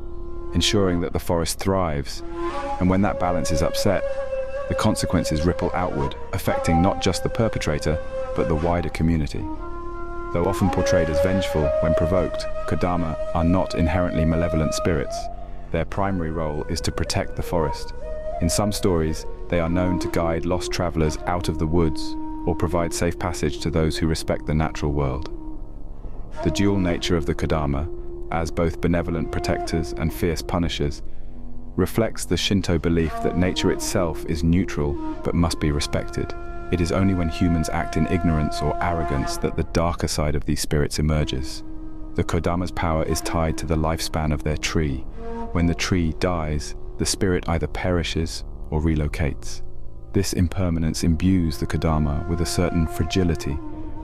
Speaker 1: ensuring that the forest thrives, and when that balance is upset, the consequences ripple outward, affecting not just the perpetrator, but the wider community. Though often portrayed as vengeful when provoked, Kodama are not inherently malevolent spirits. Their primary role is to protect the forest. In some stories, they are known to guide lost travelers out of the woods or provide safe passage to those who respect the natural world. The dual nature of the Kodama, as both benevolent protectors and fierce punishers, reflects the Shinto belief that nature itself is neutral but must be respected. It is only when humans act in ignorance or arrogance that the darker side of these spirits emerges. The Kodama's power is tied to the lifespan of their tree. When the tree dies, the spirit either perishes or relocates. This impermanence imbues the Kodama with a certain fragility,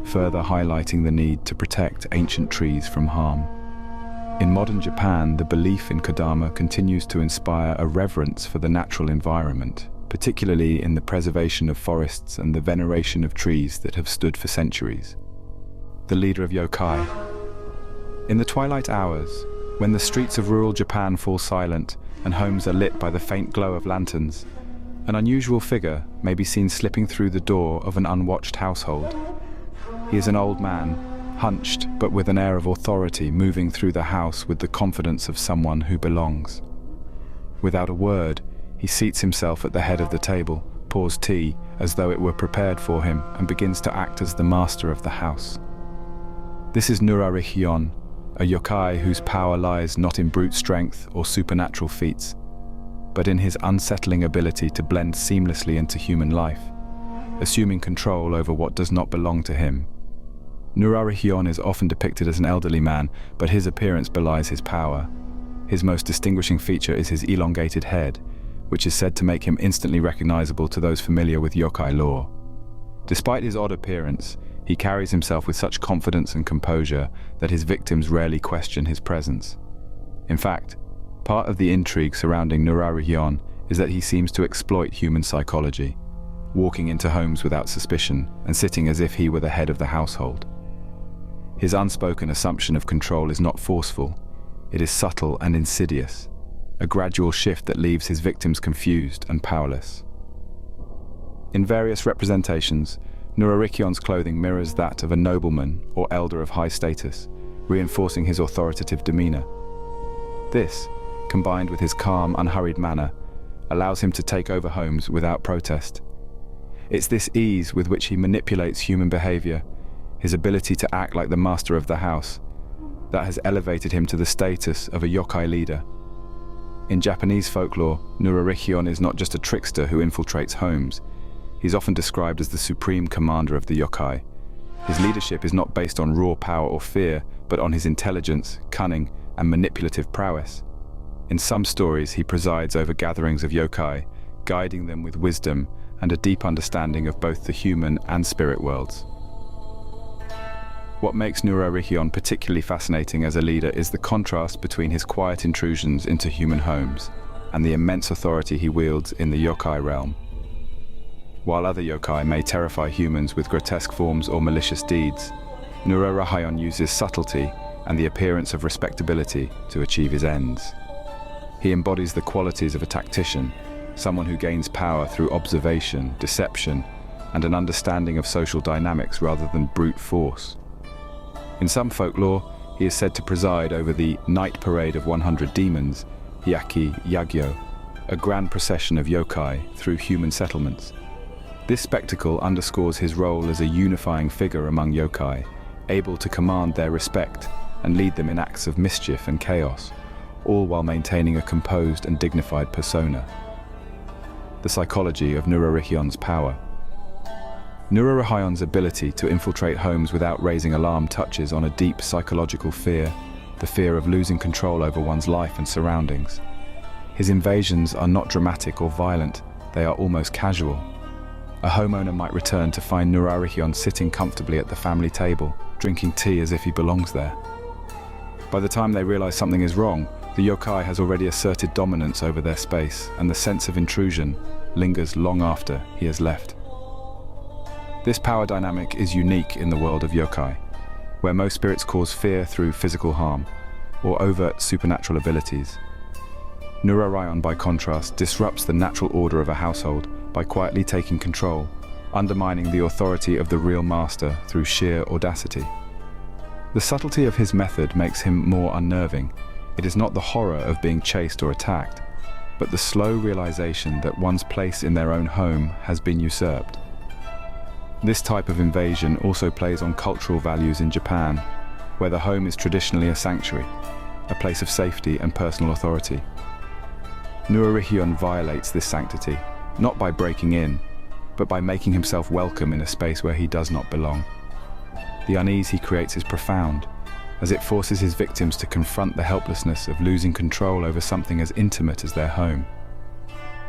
Speaker 1: further highlighting the need to protect ancient trees from harm. In modern Japan, the belief in Kodama continues to inspire a reverence for the natural environment, particularly in the preservation of forests and the veneration of trees that have stood for centuries. The leader of Yokai. In the twilight hours, when the streets of rural Japan fall silent and homes are lit by the faint glow of lanterns, an unusual figure may be seen slipping through the door of an unwatched household. He is an old man, hunched but with an air of authority, moving through the house with the confidence of someone who belongs. Without a word, He seats himself at the head of the table, pours tea as though it were prepared for him, and begins to act as the master of the house. This is Nurarihyon, a yokai whose power lies not in brute strength or supernatural feats, but in his unsettling ability to blend seamlessly into human life, assuming control over what does not belong to him. Nurarihyon is often depicted as an elderly man, but his appearance belies his power. His most distinguishing feature is his elongated head, which is said to make him instantly recognizable to those familiar with yokai lore. Despite his odd appearance, he carries himself with such confidence and composure that his victims rarely question his presence. In fact, part of the intrigue surrounding Nurarihyon is that he seems to exploit human psychology, walking into homes without suspicion and sitting as if he were the head of the household. His unspoken assumption of control is not forceful, it is subtle and insidious, a gradual shift that leaves his victims confused and powerless. In various representations, Nurarihyon's clothing mirrors that of a nobleman or elder of high status, reinforcing his authoritative demeanor. This, combined with his calm, unhurried manner, allows him to take over homes without protest. It's this ease with which he manipulates human behavior, his ability to act like the master of the house, that has elevated him to the status of a yokai leader. In Japanese folklore, Nurarihyon is not just a trickster who infiltrates homes. He's often described as the supreme commander of the yokai. His leadership is not based on raw power or fear, but on his intelligence, cunning, and manipulative prowess. In some stories, he presides over gatherings of yokai, guiding them with wisdom and a deep understanding of both the human and spirit worlds. What makes Nurarihyon particularly fascinating as a leader is the contrast between his quiet intrusions into human homes and the immense authority he wields in the yokai realm. While other yokai may terrify humans with grotesque forms or malicious deeds, Nurarihyon uses subtlety and the appearance of respectability to achieve his ends. He embodies the qualities of a tactician, someone who gains power through observation, deception, and an understanding of social dynamics rather than brute force. In some folklore, he is said to preside over the night parade of 100 demons, Hyaki Yagyo, a grand procession of yokai through human settlements. This spectacle underscores his role as a unifying figure among yokai, able to command their respect and lead them in acts of mischief and chaos, all while maintaining a composed and dignified persona. The psychology of Nurarihyon's power. Nurarihyon's ability to infiltrate homes without raising alarm touches on a deep psychological fear, the fear of losing control over one's life and surroundings. His invasions are not dramatic or violent, they are almost casual. A homeowner might return to find Nurarihyon sitting comfortably at the family table, drinking tea as if he belongs there. By the time they realize something is wrong, the yokai has already asserted dominance over their space, and the sense of intrusion lingers long after he has left. This power dynamic is unique in the world of yokai, where most spirits cause fear through physical harm or overt supernatural abilities. Nurarihyon, by contrast, disrupts the natural order of a household by quietly taking control, undermining the authority of the real master through sheer audacity. The subtlety of his method makes him more unnerving. It is not the horror of being chased or attacked, but the slow realization that one's place in their own home has been usurped. This type of invasion also plays on cultural values in Japan, where the home is traditionally a sanctuary, a place of safety and personal authority. Nurarihyon violates this sanctity, not by breaking in, but by making himself welcome in a space where he does not belong. The unease he creates is profound, as it forces his victims to confront the helplessness of losing control over something as intimate as their home.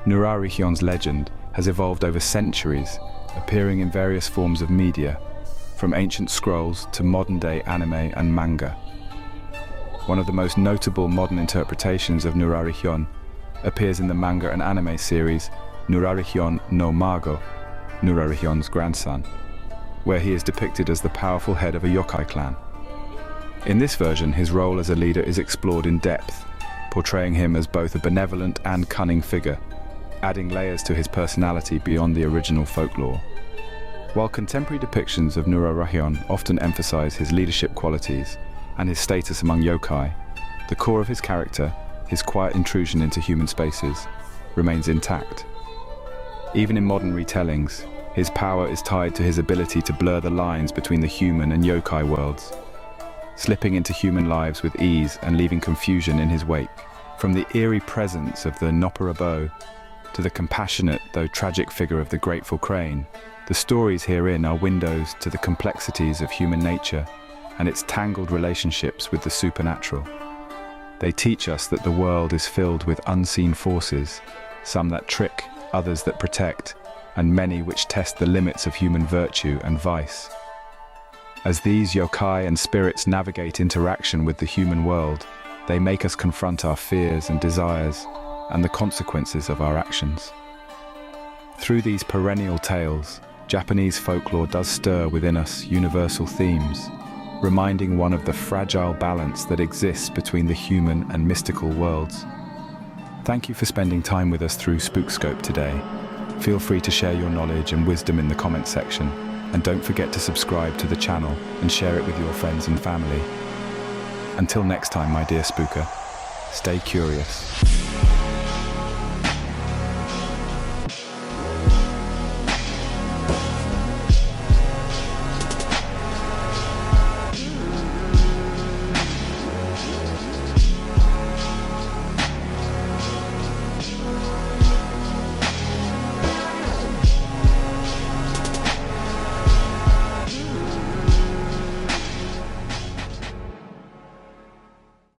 Speaker 1: Nurarihyon's legend has evolved over centuries, appearing in various forms of media, from ancient scrolls to modern-day anime and manga. One of the most notable modern interpretations of Nurarihyon appears in the manga and anime series Nurarihyon no Mago, Nurarihyon's grandson, where he is depicted as the powerful head of a yokai clan. In this version, his role as a leader is explored in depth, portraying him as both a benevolent and cunning figure, adding layers to his personality beyond the original folklore. While contemporary depictions of Nurarihyon often emphasize his leadership qualities and his status among yokai, the core of his character, his quiet intrusion into human spaces, remains intact. Even in modern retellings, his power is tied to his ability to blur the lines between the human and yokai worlds, slipping into human lives with ease and leaving confusion in his wake. From the eerie presence of the Noppera-bō to the compassionate though tragic figure of the grateful crane, the stories herein are windows to the complexities of human nature and its tangled relationships with the supernatural. They teach us that the world is filled with unseen forces, some that trick, others that protect, and many which test the limits of human virtue and vice. As these yokai and spirits navigate interaction with the human world, they make us confront our fears and desires and the consequences of our actions. Through these perennial tales, Japanese folklore does stir within us universal themes, reminding one of the fragile balance that exists between the human and mystical worlds. Thank you for spending time with us through Spookscope today. Feel free to share your knowledge and wisdom in the comments section, and don't forget to subscribe to the channel and share it with your friends and family. Until next time, my dear spooker, stay curious.